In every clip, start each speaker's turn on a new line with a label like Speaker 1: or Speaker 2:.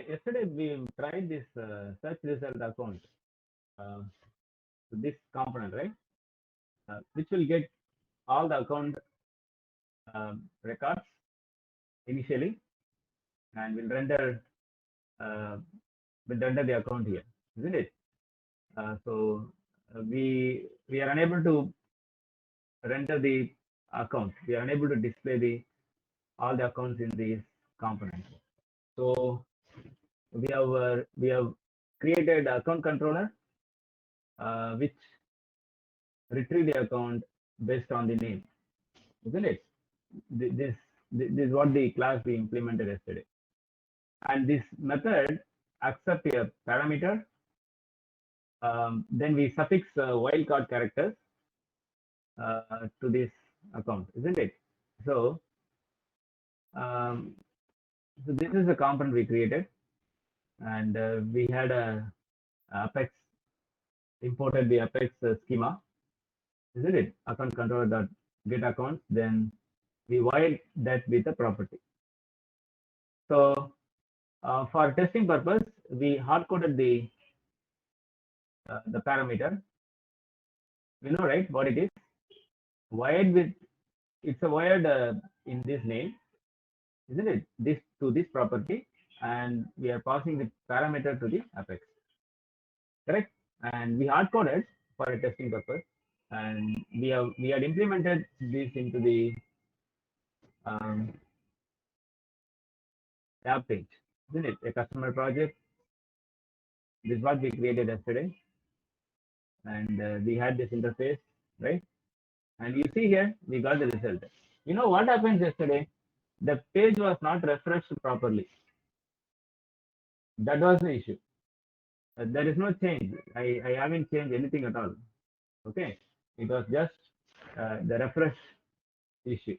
Speaker 1: Yesterday we tried this search result account uh, to this component, right? Which will get all the account records initially, and uh, will render the account here, isn't it? We are unable to render the account. We are unable to display the all the accounts in these components. So we have created account controller which retrieve the account based on the name, isn't it? This is what the class we implemented yesterday, and this method accepts a parameter. Then we suffix wildcard characters to this account, isn't it? So, um, so this is the component we created, and we had a Apex imported the Apex schema, isn't it? Account controller dot get accounts. Then we wired that with a property. So for testing purpose, we hard coded the parameter. You know, right? What it is? Wired with it's a wired in this name, isn't it? This to this property, and we are passing the parameter to the Apex, correct? And we hard coded for a testing purpose, and we had implemented this into the tab page, isn't it? A customer project. This is what we created yesterday, and we had this interface, right? And you see here, we got the result. You know what happened yesterday? The page was not refreshed properly. That was the issue. There is no change. I haven't changed anything at all. Okay. It was just the refresh issue.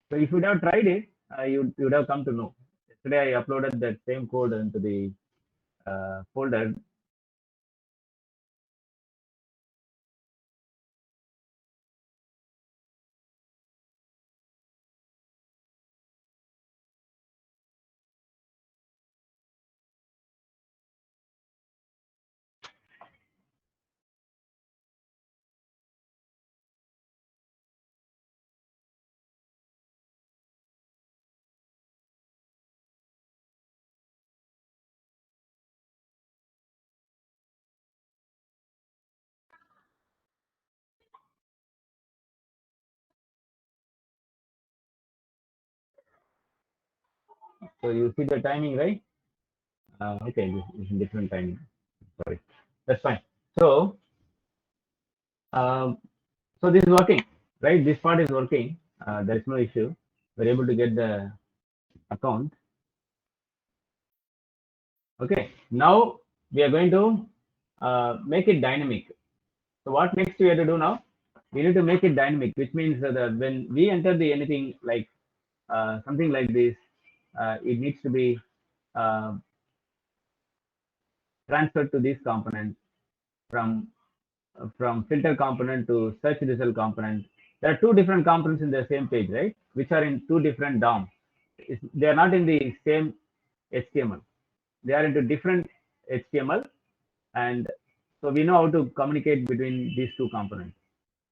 Speaker 1: So if you would have tried it, you would have come to know. Yesterday I uploaded that same code into the folder. So you see the timing, right? Okay, this is different timing. Sorry, that's fine. So, um, so this is working, right? This part is working. There is no issue. We're able to get the account. Okay, now we are going to make it dynamic. So what next we have to do now? We need to make it dynamic, which means that when we enter the anything like something like this, it needs to be uh, transferred to this component from filter component to search result component. There are two different components in the same page, right? Which are in two different DOMs. They are not in the same HTML. They are into different HTML, and so we know how to communicate between these two components,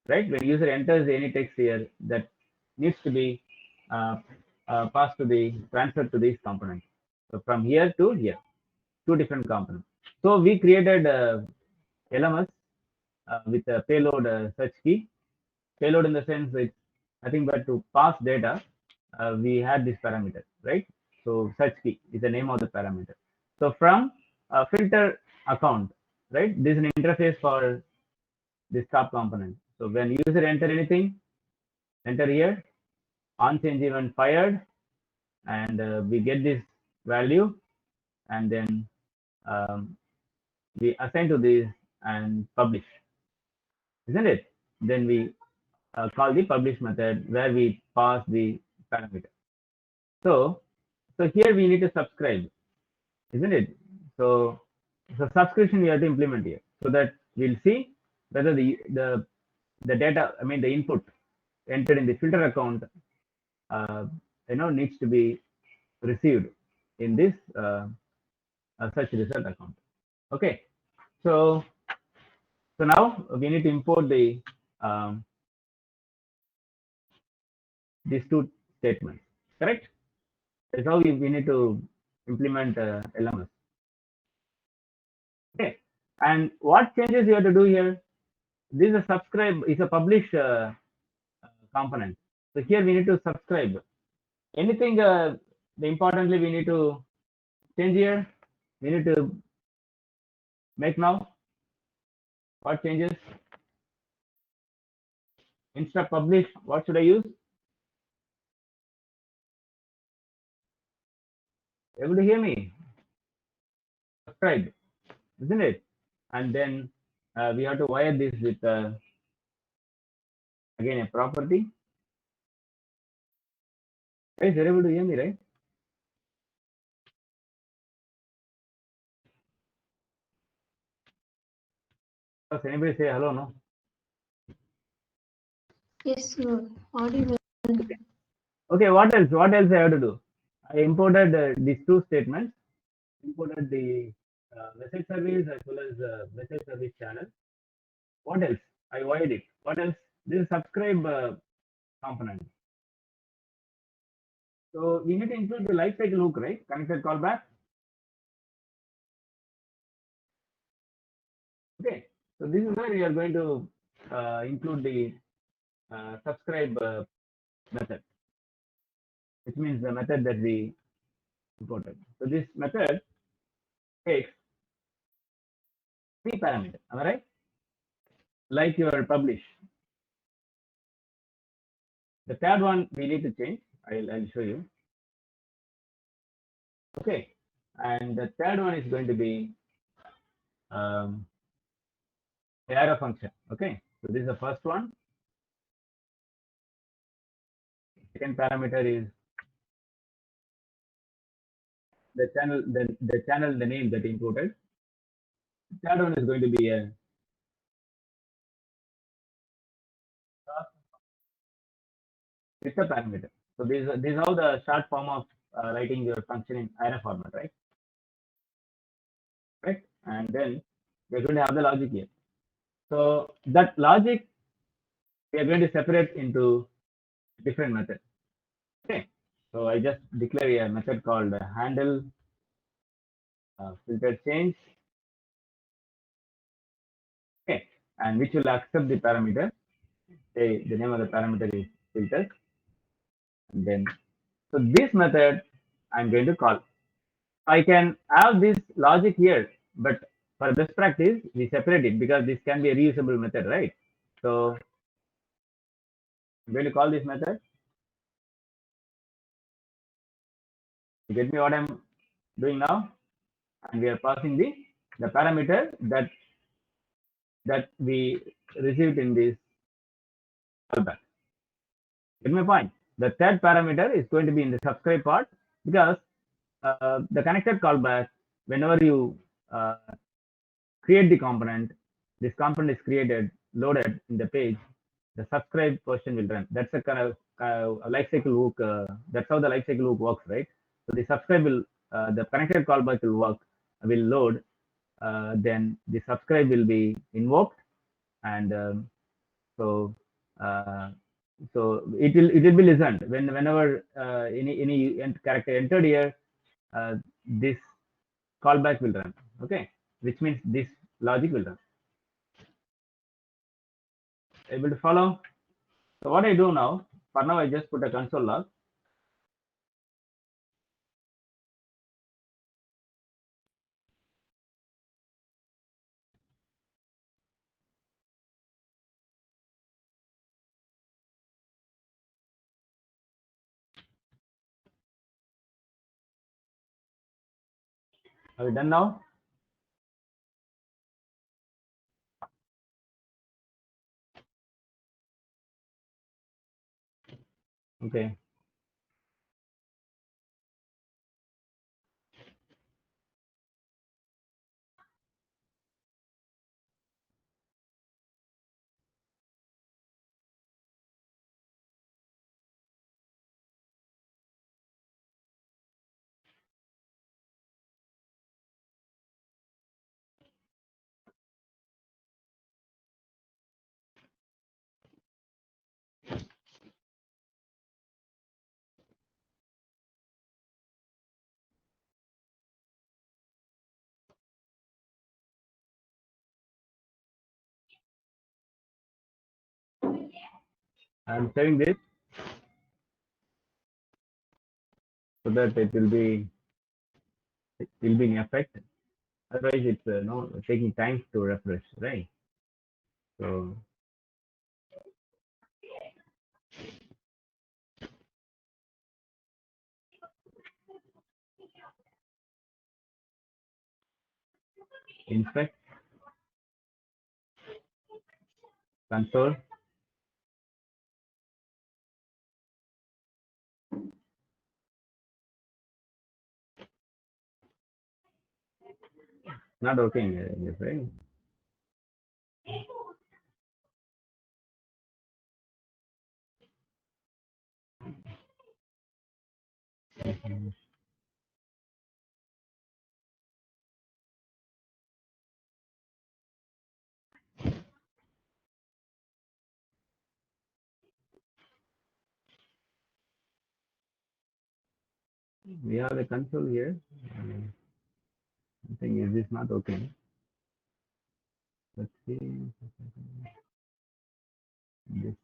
Speaker 1: right? When user enters any text here, that needs to be uh, passed to the transferred to these components. So from here to here, two different components. So we created LMS with a payload search key. Payload in the sense it's nothing but to pass data. We had this parameter, right? So search key is the name of the parameter. So from filter account, right? This is an interface for this top component. So when user enter anything, enter here, on change event fired, and we get this value, and then we assign to this and publish, isn't it? Then we call the publish method where we pass the parameter. So, so here we need to subscribe, isn't it? So, so subscription we have to implement here so that we'll see whether the data, I mean the input entered in the filter account, needs to be received in this search result account. Okay, so now we need to import the these two statements. Correct? That's how we need to implement LMS. Okay, and what changes you have to do here? This is a subscribe is a publish component. So here we need to subscribe. Anything importantly we need to change here? We need to make now. What changes? Instead of publish, what should I use? Able to hear me? Subscribe, isn't it? And then we have to wire this with again a property. Guys, you're able to hear me, right? Does anybody say hello? No.
Speaker 2: Yes, sir. Audible.
Speaker 1: Okay. What else? What else I have to do? I imported these two statements. Imported the message service as well as message service channel. What else? I wired it. What else? This is subscribe component. So we need to include the lifecycle hook, right? Connected callback. Okay. So this is where we are going to include the subscribe method, which means the method that we imported. So this method takes three parameters. Am I right? Like your publish. The third one we need to change. I'll show you. Okay. And the third one is going to be arrow function. Okay. So this is the first one. Second parameter is the channel, the name that included. Third one is going to be a with a parameter. So this is how the short form of writing your function in array format, right? Right. And then we're going to have the logic here. So that logic we are going to separate into different methods. Okay. So I just declare a method called handle filter change. Okay. And which will accept the parameter. Say the name of the parameter is filter. And then so this method I'm going to call. I can have this logic here, but for best practice, we separate it because this can be a reusable method, right? So I'm going to call this method. You get me what I'm doing now? And we are passing the parameter that we received in this callback. Get my point? The third parameter is going to be in the subscribe part because the connected callback, whenever you create the component, this component is created, loaded in the page, the subscribe portion will run. That's a kind of lifecycle hook. That's how the lifecycle hook works, right? So the subscribe will, the connected callback will work, will load, then the subscribe will be invoked, and so uh, it will be listened whenever any character entered here. This callback will run. Okay, which means this logic will run. Able to follow? So what I do now, for now I just put a console log. Are we done now? Okay. I'm saving this so that it will be in effect. Otherwise, it's taking time to refresh, right? So inspect console. Not working, right? We have the console here. I think is this not okay? Let's see. This.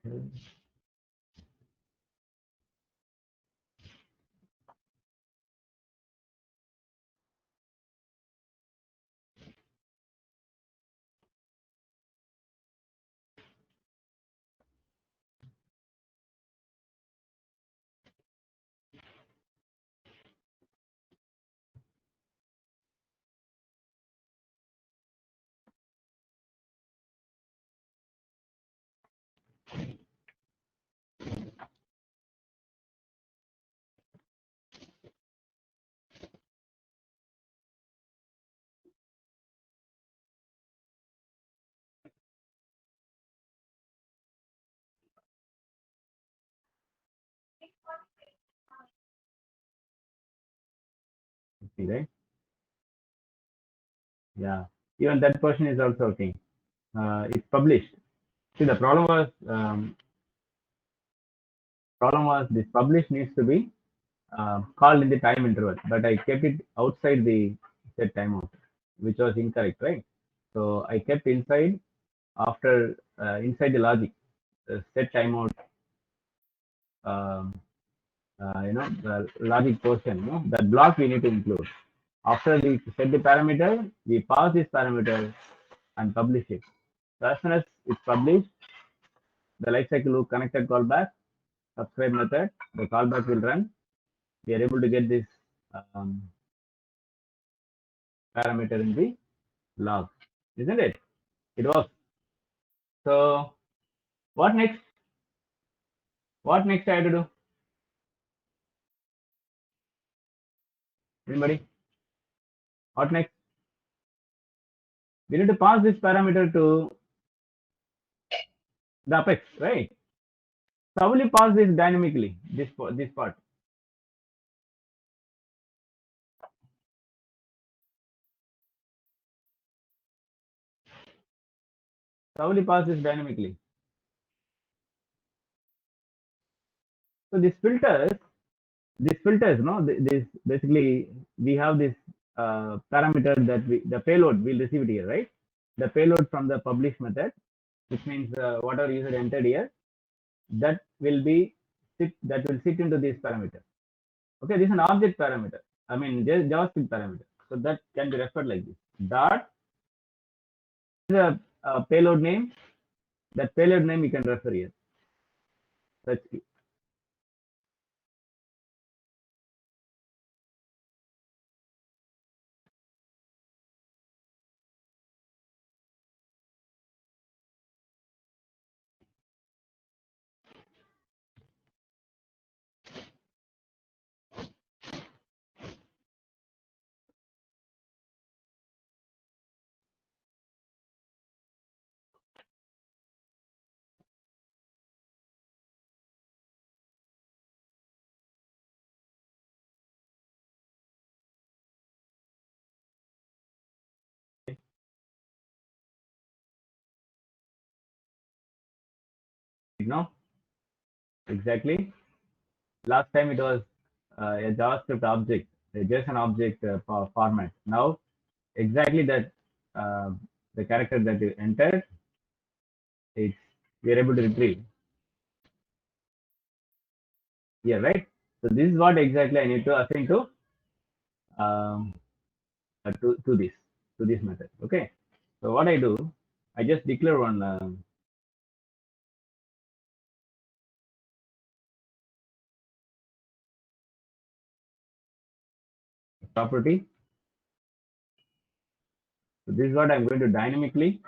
Speaker 1: Okay. See, right? Yeah. Even that portion is also okay. It's published. See, the problem was this publish needs to be called in the time interval, but I kept it outside the set timeout, which was incorrect, right? So I kept inside the logic, set timeout, um, the logic portion, that block we need to include. After we set the parameter, we pass this parameter and publish it. So as soon as it's published, the lifecycle loop connected callback, subscribe method, the callback will run. We are able to get this um, parameter in the log, isn't it? It was. So what next? What next I have to do? Anybody? What next? We need to pass this parameter to the apex, right? So how will you pass this dynamically? This part. So how will you pass this dynamically? So these filters, no, this basically we have this parameter that the payload will receive it here, right? The payload from the publish method, which means whatever user entered here, that will sit into this parameter. Okay, this is an object parameter. I mean, JavaScript parameter. So that can be referred like this. Dot is a payload name. That payload name you can refer here. Such key. You know exactly. Last time it was a JavaScript object, a JSON object format. Now exactly that the character that you entered, it's we are able to retrieve here, right? So this is what exactly I need to assign um, to this method. Okay. So what I do, I just declare one property. So this is what I'm going to dynamically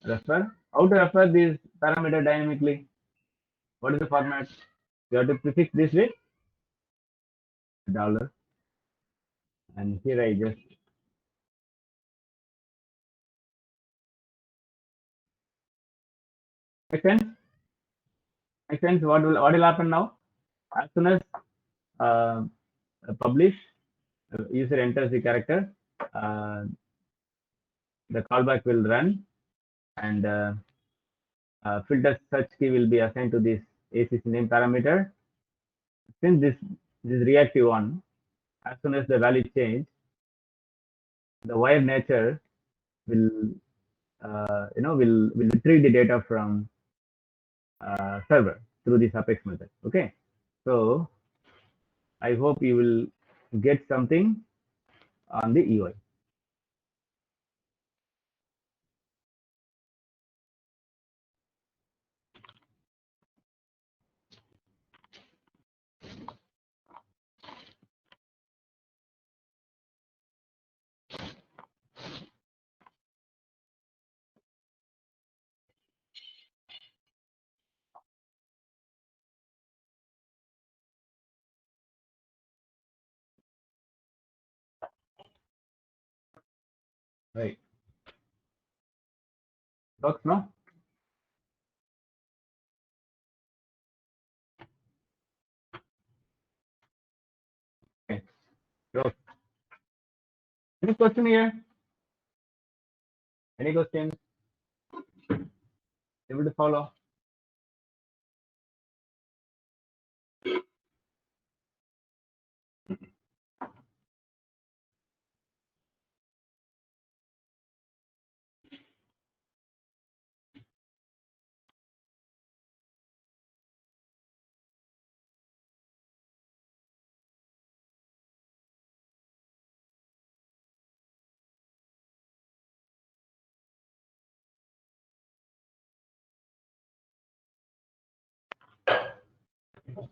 Speaker 1: refer. How to refer this parameter dynamically? What is the format? You have to prefix this with dollar, and here I just make sense. Make sense. What will happen now? As soon as uh, publish, user enters the character, uh, the callback will run, and filter search key will be assigned to this ACC name parameter. Since this reactive one, as soon as the value change, the wire nature will will retrieve the data from server through this apex method. Okay, so I hope you will get something on the UI. Right. Works, no? Okay. So, any question here? Any questions? Able to follow?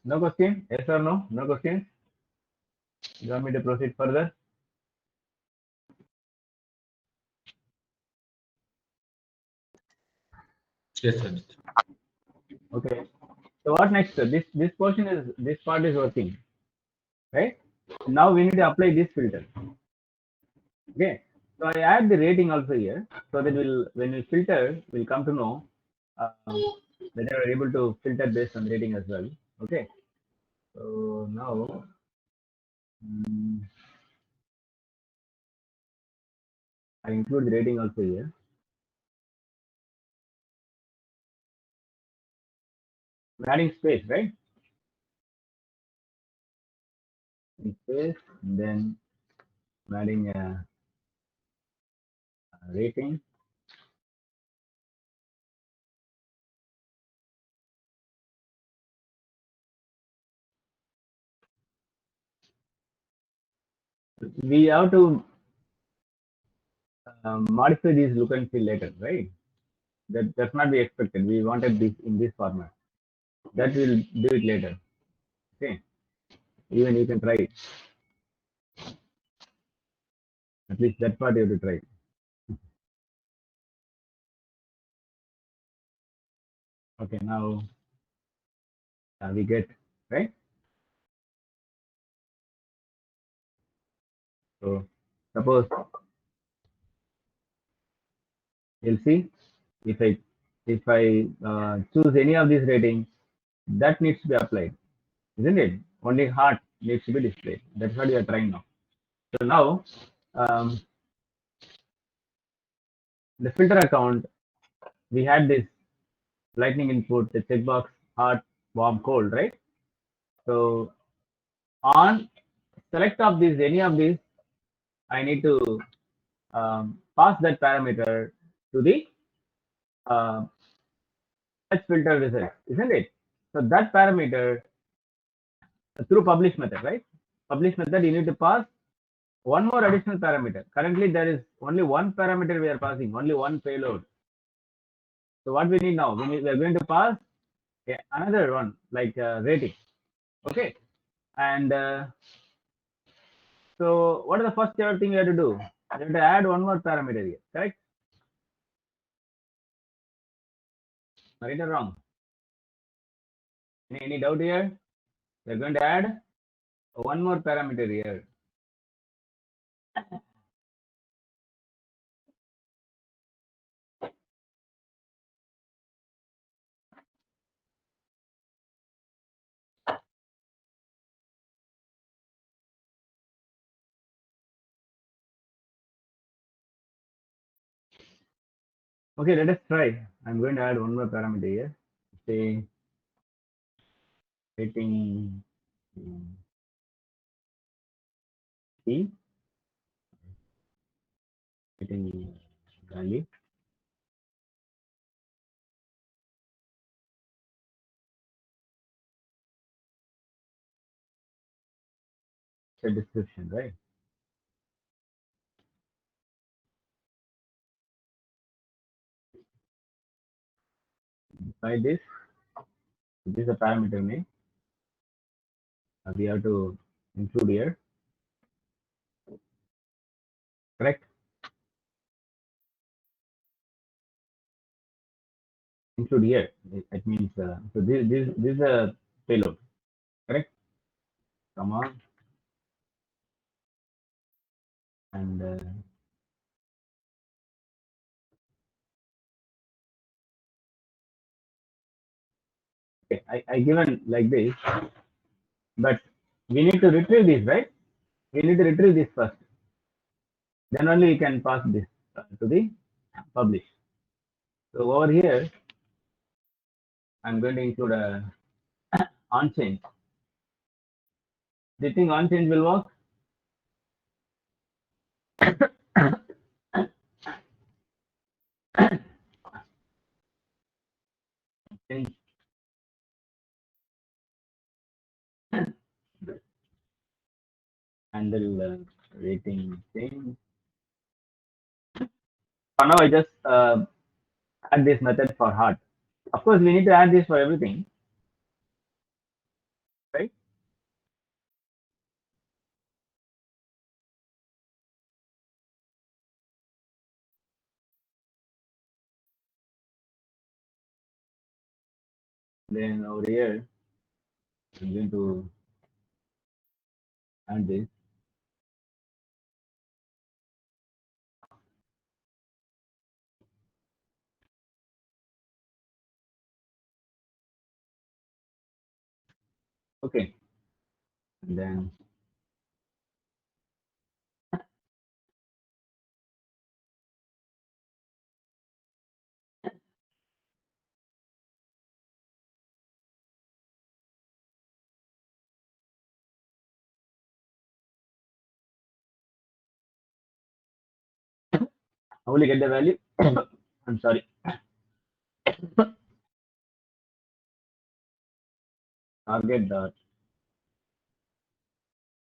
Speaker 1: No question? Yes or no? No questions? You want me to proceed further?
Speaker 3: Yes, sir.
Speaker 1: Okay. So what next? This portion is this part is working, right? Now we need to apply this filter. Okay. So I add the rating also here, so that when we filter, we'll come to know that we are able to filter based on rating as well. Okay. So now I include the rating also here. I'm adding space, right? In space, and then I'm adding a rating. we have to modify these look and feel later, right? That's not be expected. We wanted this in this format. That will do it later. Okay. Even you can try it. At least that part you have to try. Okay, now we get, right? So suppose you'll see if I choose any of these ratings, that needs to be applied, isn't it? Only heart needs to be displayed. That's what we are trying now. So now the filter account, we had this lightning input, the checkbox, hot, warm, cold, right? So on select of these, any of these, I need to pass that parameter to the fetch filter result, isn't it? So that parameter through publish method, right? Publish method, you need to pass one more additional parameter. Currently, there is only one parameter we are passing, only one payload. So what we need now, we are going to pass another one like rating. Okay, and so what is the first ever thing we have to do? We have to add one more parameter here, correct? Right or wrong? Any doubt here? We are going to add one more parameter here. Okay, let us try. I'm going to add one more parameter here. Say rating E, rating value. The description, right? By this is a parameter name. We have to include here, correct? Include here. It means so this is a payload, correct? Come on, and okay, I given like this, but we need to retrieve this, right? We need to retrieve this first. Then only we can pass this to the publish. So over here, I'm going to include a on change. Do you think on change will work? Change handle rating change. For now, I just add this method for heart. Of course, we need to add this for everything, right? Then over here, I'm going to add this. Okay. And then how will you get the value? I'm sorry. Target dot.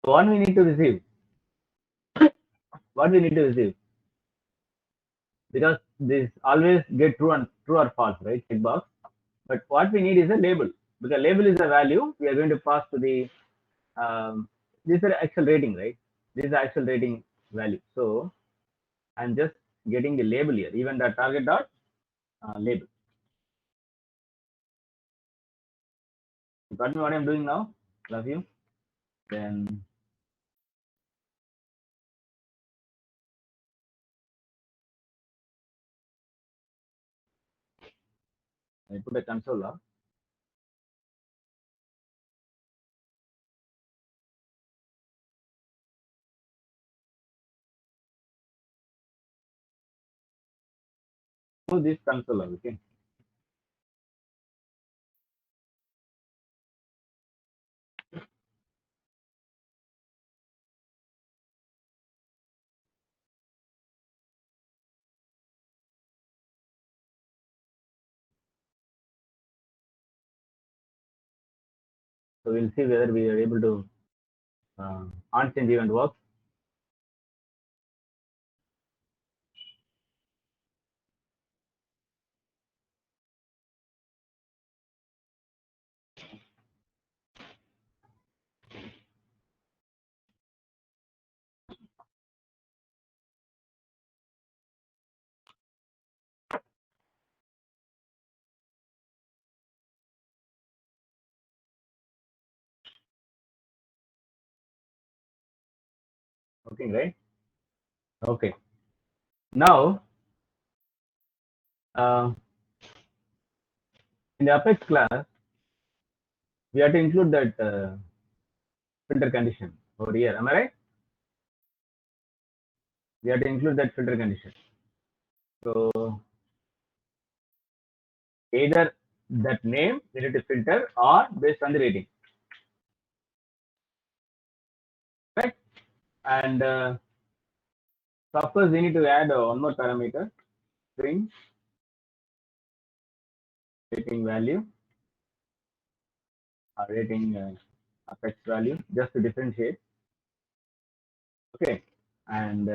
Speaker 1: One we need to receive. what we need to receive, because this always get true or false, right? Checkbox. But what we need is a label, because label is a value we are going to pass to the this is the actual rating, right? This is the actual rating value. So I'm just getting the label here, even the target dot label. You got me what I'm doing now? Love you. Then I put a console log. Move this console log, okay? So we'll see whether we are able to on change event works. Okay, right? Okay. Now in the Apex class, we have to include that filter condition over here. Am I right? We have to include that filter condition. So either that name we need to filter or based on the rating, right? And so of course we need to add one more parameter, string rating value or rating Apex value, just to differentiate. Okay, and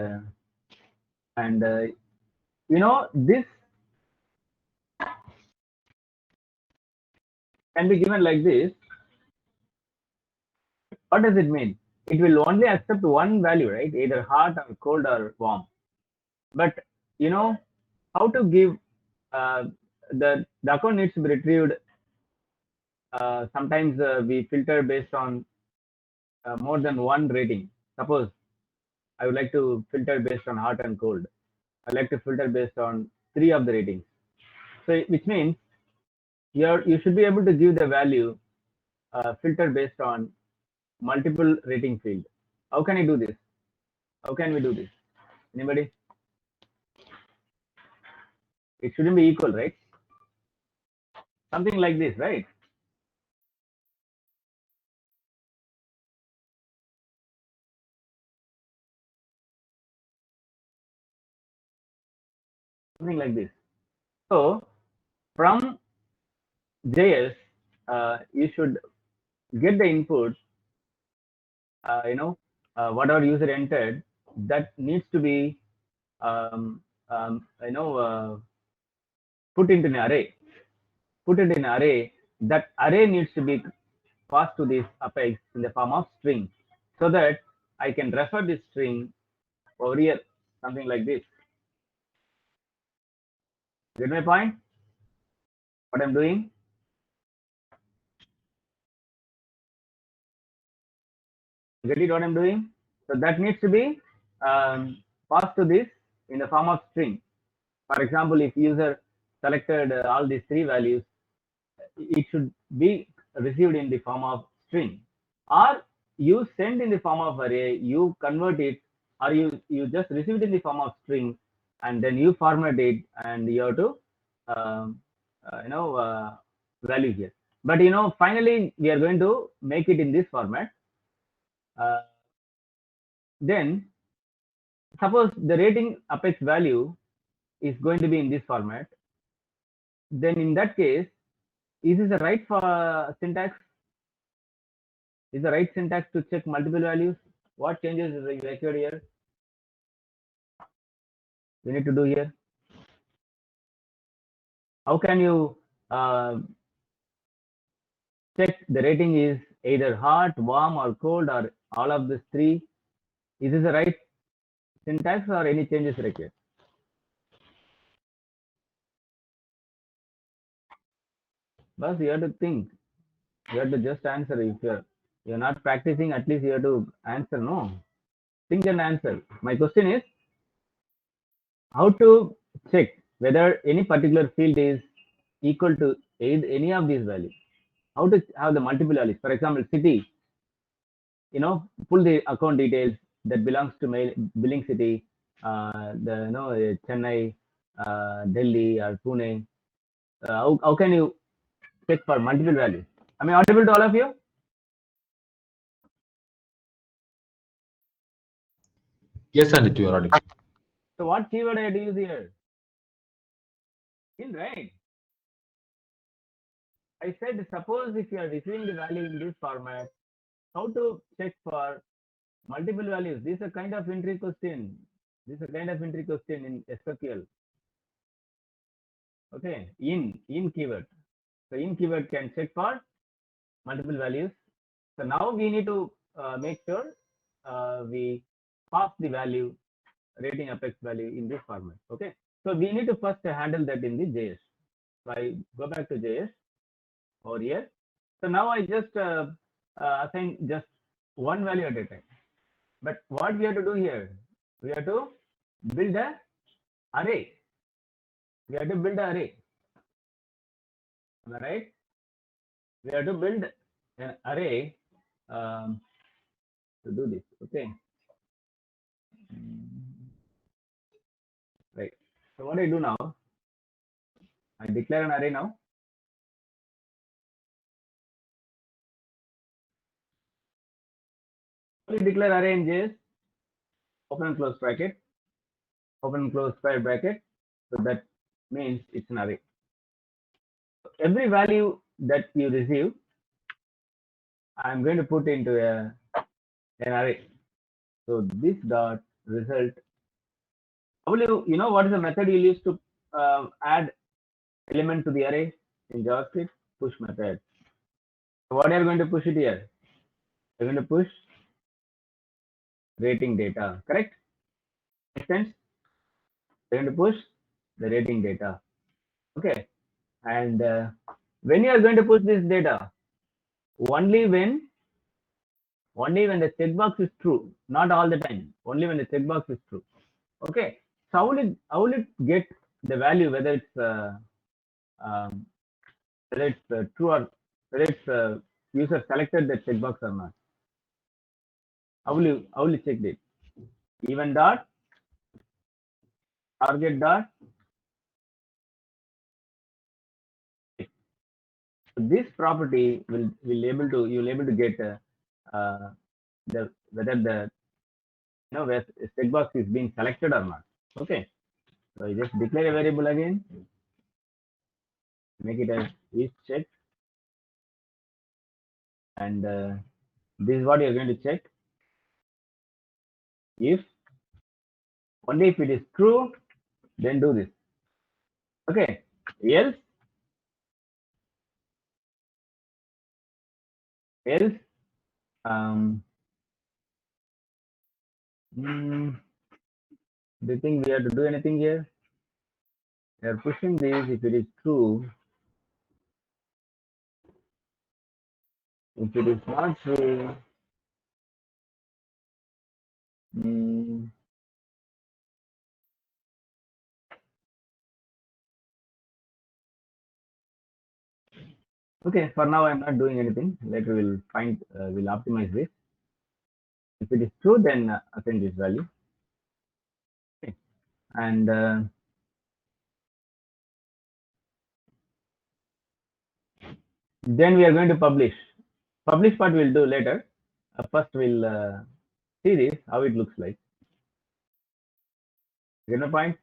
Speaker 1: you know, this can be given like this. What does it mean? It will only accept one value, right? Either hot or cold or warm. But you know how to give the account needs to be retrieved. Sometimes we filter based on more than one rating. Suppose I would like to filter based on hot and cold. I like to filter based on three of the ratings. So which means you should be able to give the value filter based on multiple rating field. How can I do this? How can we do this? Anybody? It shouldn't be equal, right? Something like this, right? Something like this. So from JS, you should get the input, whatever user entered, that needs to be, put into an array. Put it in an array. That array needs to be passed to this Apex in the form of string, so that I can refer this string over here, something like this. Get my point? What I'm doing? Get it? What I'm doing? So that needs to be passed to this in the form of string. For example, if user selected all these three values, it should be received in the form of string, or you send in the form of array, you convert it, or you just receive it in the form of string, and then you format it, and you have to um, value here. But finally we are going to make it in this format. uh, then suppose the rating Apex value is going to be in this format. Then in that case, is this the right for syntax? Is the right syntax to check multiple values? What changes is required here? we need to do here? How can you check the rating is either hot, warm, or cold, or all of these three? Is this the right syntax or any changes required? But you have to think. You have to just answer. If you're not practicing, at least you have to answer. No, think and answer. My question is how to check whether any particular field is equal to any of these values. How to have the multiple values. For example, city. Pull the account details that belongs to billing city, Chennai, Delhi, or Pune. How can you check for multiple values? Am I audible to all of you?
Speaker 3: Yes, Aditya, you are audible.
Speaker 1: So what keyword I had to use here? In right. I said suppose if you are receiving the value in this format, how to check for multiple values? This is a kind of entry question. This is a kind of entry question in SQL. Okay, in keyword. So in keyword can check for multiple values. So now we need to make sure we pass the value rating apex value in this format. Okay, so we need to first handle that in the JS. So I go back to JS over here. So now I just assign just one value at a time. But what we have to do here, we have to build a array. We have to build an array. Am I right? We have to build an array to do this. Okay. Right. So what I do now, I declare an array now. We declare array in JS, open and close bracket, open and close square bracket. So that means it's an array. Every value that you receive, I'm going to put into an array. So this dot result. You know what is the method you use to add element to the array in JavaScript? Push method. So what are you going to push it here? You're going to push rating data, correct? Makes sense? You're going to push the rating data. Okay. And when you are going to push this data, only when the checkbox is true, not all the time. Only when the checkbox is true. Okay. So how will it get the value whether it's um, true or whether it's user selected the checkbox or not? How will you check it? Even dot target dot. This property you'll able to get the whether the where checkbox is being selected or not. Okay. So you just declare a variable again, make it as is check, and this is what you're going to check. If only if it is true, then do this. Okay. Else um, do you think we have to do anything here? We are pushing this if it is true. If it is not true, okay, for now I'm not doing anything. Later we'll optimize this. If it is true, then assign this value. Okay. And then we are going to publish. Publish part we'll do later. First we'll see this, how it looks like. Get my point?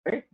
Speaker 1: Right?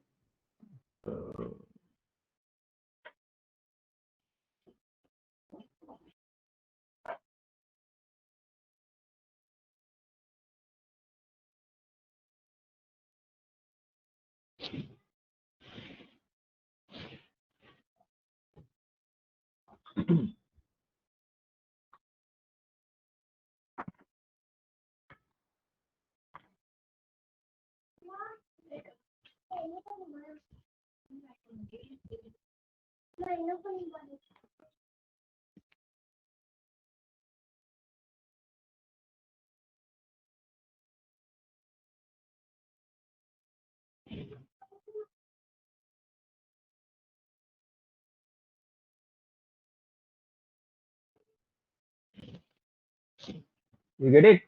Speaker 1: You get it?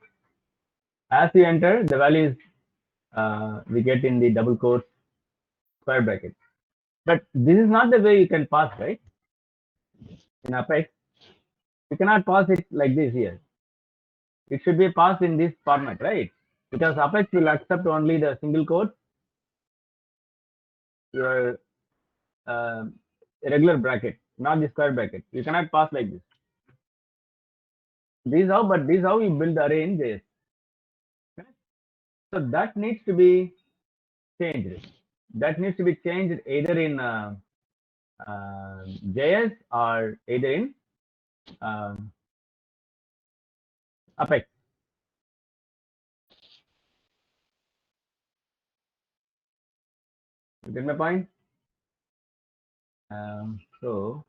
Speaker 1: As you enter, the values we get in the double quotes square bracket. But this is not the way you can pass, right? In Apex, you cannot pass it like this here. It should be passed in this format, right? Because Apex will accept only the single quote, your regular bracket, not the square bracket. You cannot pass like this. This is how, but this is how you build the array in JS. So that needs to be changed. That needs to be changed either in JS or either in Apex. You get my point? So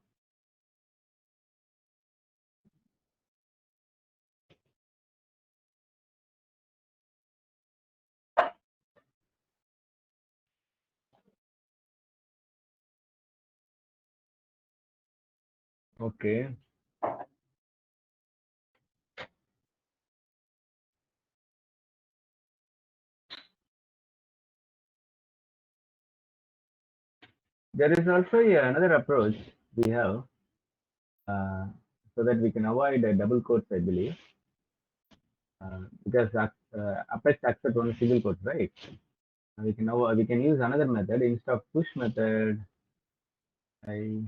Speaker 1: okay. There is also another approach we have so that we can avoid double quotes, I believe, because Apex accepts only single quotes, right? We can use another method instead of push method. I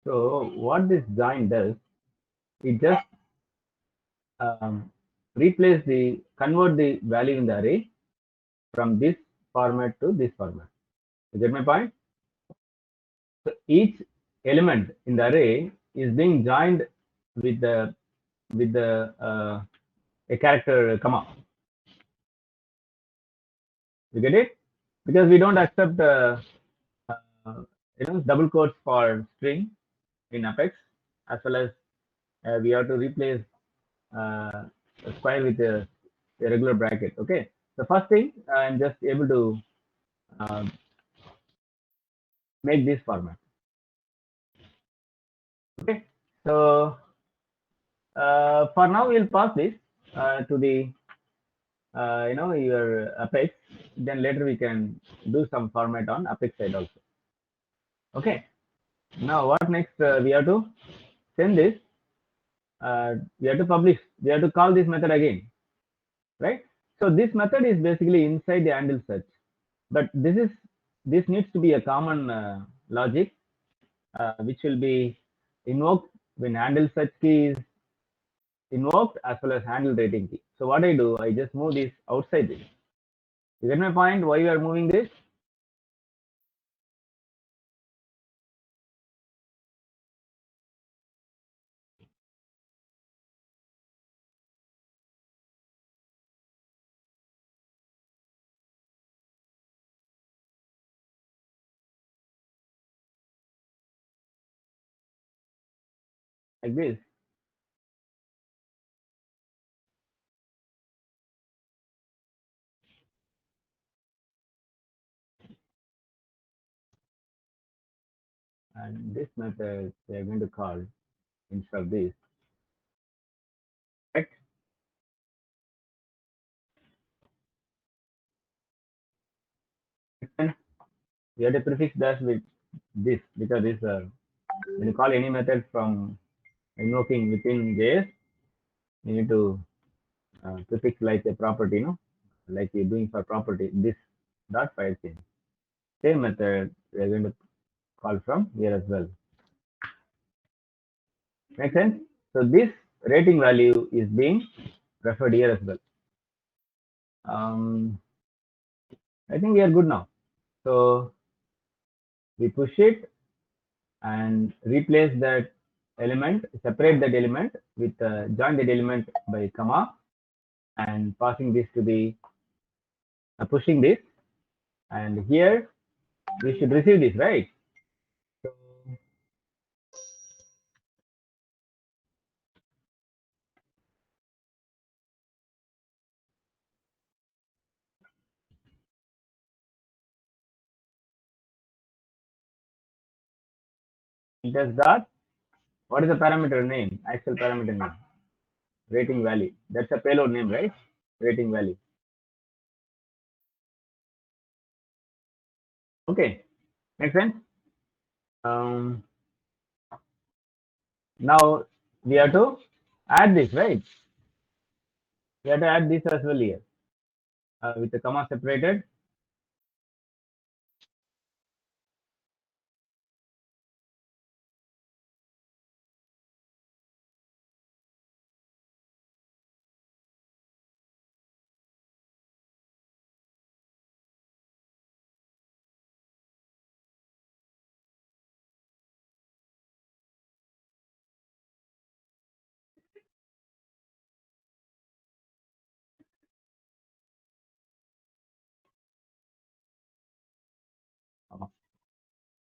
Speaker 1: So what this join does, it just um, convert the value in the array from this format to this format. You get my point? So each element in the array is being joined with a character comma. You get it? Because we don't accept double quotes for string in Apex, as well as we have to replace a square with a regular bracket. Okay. The first thing I'm just able to make this format. Okay. So For now, we'll pass this to the your Apex. Then later we can do some format on Apex side also. Okay. Now what next? We have to send this. We have to publish. We have to call this method again, right? So this method is basically inside the handle search, but this needs to be a common logic which will be invoked when handle search key is invoked as well as handle rating key. So what I do, I just move this outside this. You get my point? Why we are moving this? Like this. And this method we are going to call instead of this. Right? And we have to prefix dash with this because this when you call any method from invoking within JS, you need to prefix like a property, like you're doing for property, this dot file change. Same method we are going to call from here as well. Make sense? So this rating value is being referred here as well. I think we are good now. So we push it and replace that element, separate that element with join that element by comma and passing this to the pushing this, and here we should receive this, right? So it does that. What is the parameter name? Actual parameter name. Rating value. That's a payload name, right? Rating value. Okay. Make sense? Um, Now we have to add this, right? We have to add this as well here with the comma separated.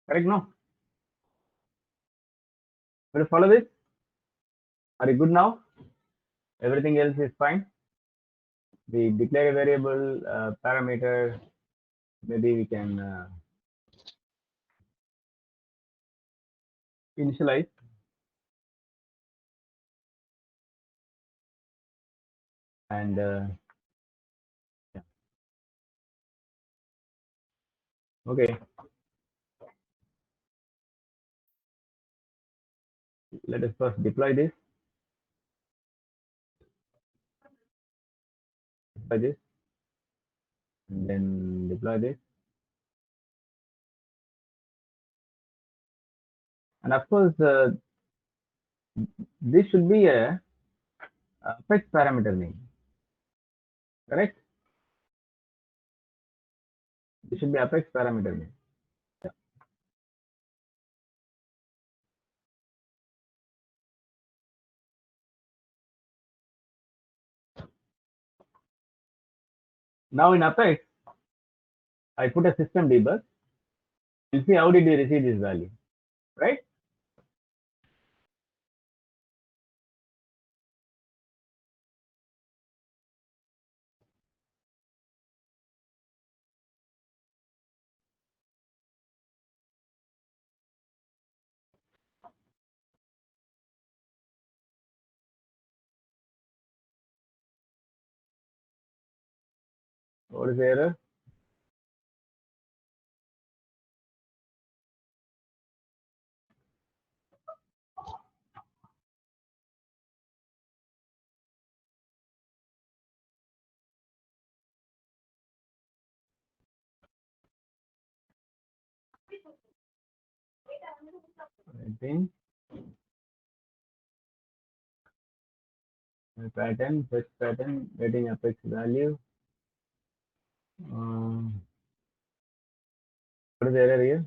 Speaker 1: Correct? No? Will you follow this? Are you good now? Everything else is fine. We declare a variable parameter. Maybe we can initialize. And yeah. Okay, let us first deploy this, and then deploy this. And of course, this should be a fetch parameter name, correct? This should be Apex parameter name. Yeah. Now in Apex, I put a system debug. You see how did we receive this value, right? What is the error? Writing. Pattern, search pattern, getting apex value. What is the error here?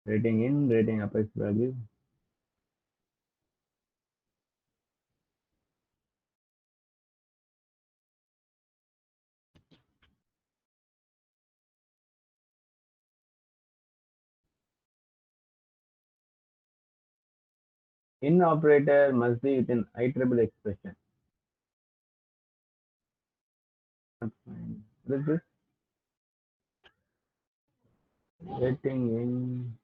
Speaker 1: Rating in, rating apex value. In operator must be within iterable expression. That's fine. What is this? Rating in.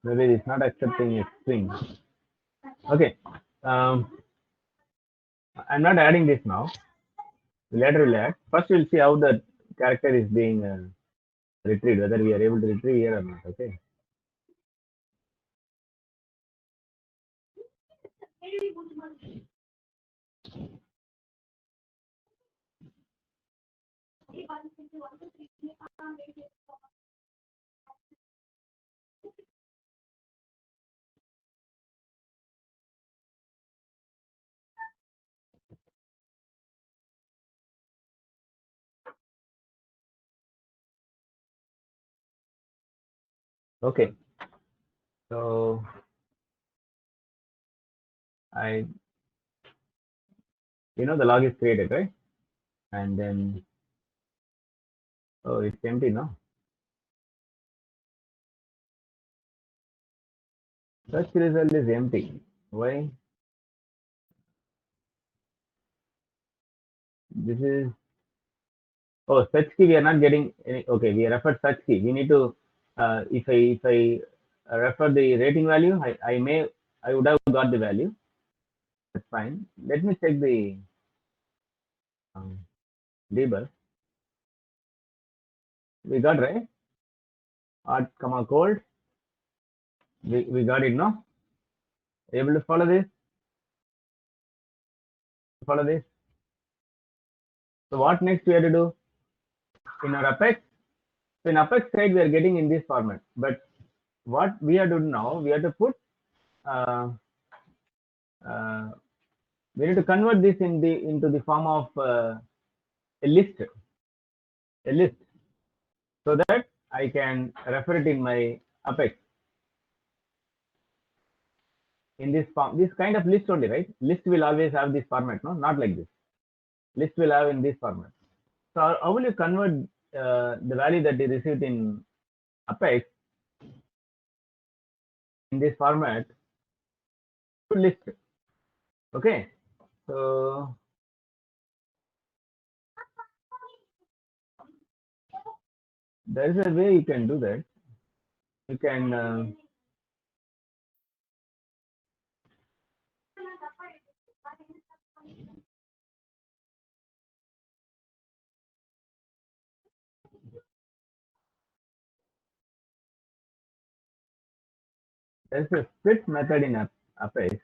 Speaker 1: Maybe it's not accepting a string. Okay. I'm not adding this now. Later we'll add. First we'll see how the character is being retrieved, whether we are able to retrieve here or not. Okay. Okay. So the log is created, right? And then, oh, it's empty now. Search result is empty. Why? This is, oh, search key we are not getting any. Okay, we refer search key. We need to, if I refer the rating value, I would have got the value. That's fine. Let me check the debug. We got right. Hot, comma cold. We got it, no? Able to follow this? Follow this. So what next we have to do? In our Apex, so in Apex side we are getting in this format. But what we have to do now, we have to put, we need to convert this into the form of a list, so that I can refer it in my Apex. In this form, this kind of list only, right? List will always have this format, no? Not like this. List will have in this format. So how will you convert the value that you received in Apex in this format to list? Okay, so there is a way you can do that. You can there's a split method in Apex.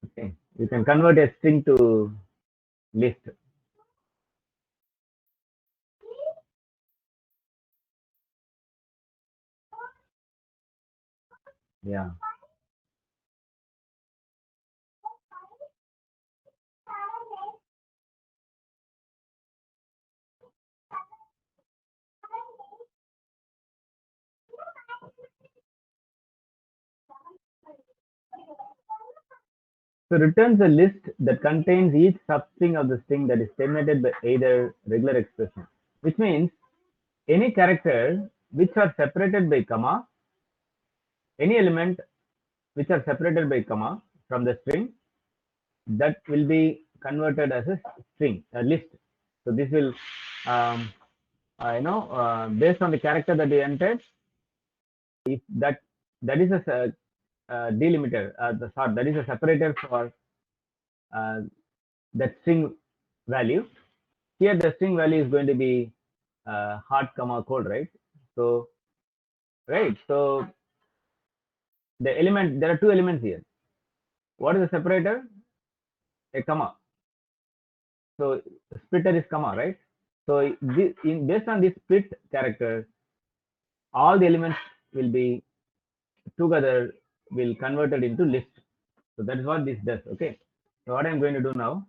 Speaker 1: Okay, you can convert a string to list. Yeah. So returns a list that contains each substring of the string that is terminated by either regular expression, which means any characters which are separated by comma, any element which are separated by comma from the string, that will be converted as a string, a list. So this will, based on the character that you entered, if that is a delimiter, that is a separator for that string value. Here the string value is going to be hard comma cold, right? So so the element, there are two elements here. What is the separator? A comma. So splitter is comma, right? So based on this split character, all the elements will be together, will converted into list. So that is what this does. Okay. So what I'm going to do now,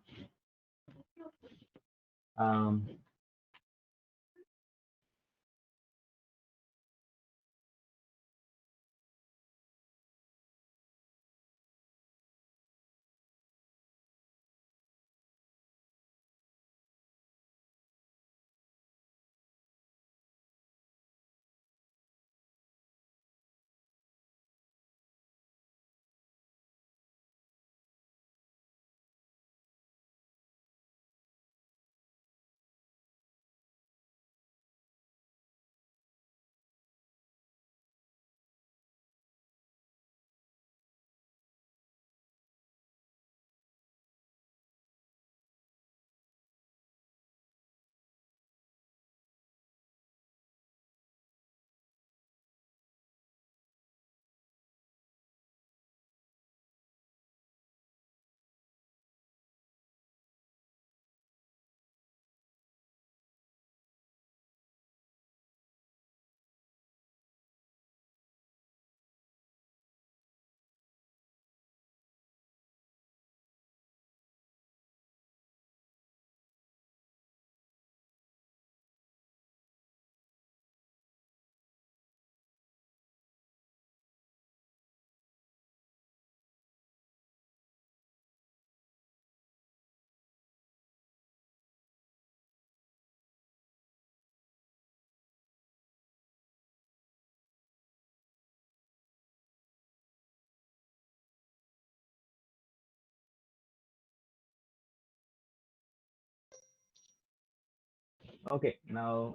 Speaker 1: okay, now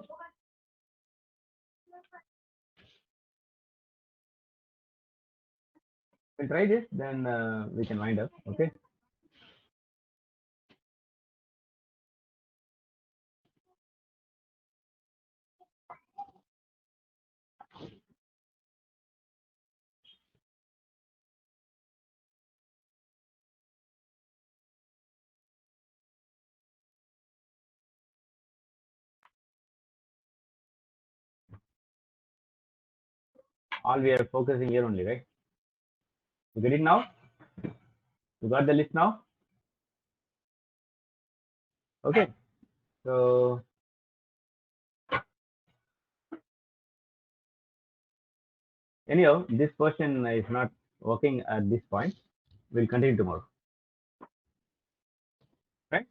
Speaker 1: we'll try this, then we can wind up. Okay. All we are focusing here only, right? You get it now? You got the list now? Okay. So anyhow, this question is not working at this point. We'll continue tomorrow. Right?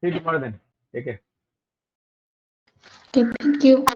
Speaker 1: See you tomorrow then. Take care.
Speaker 2: Okay, thank you.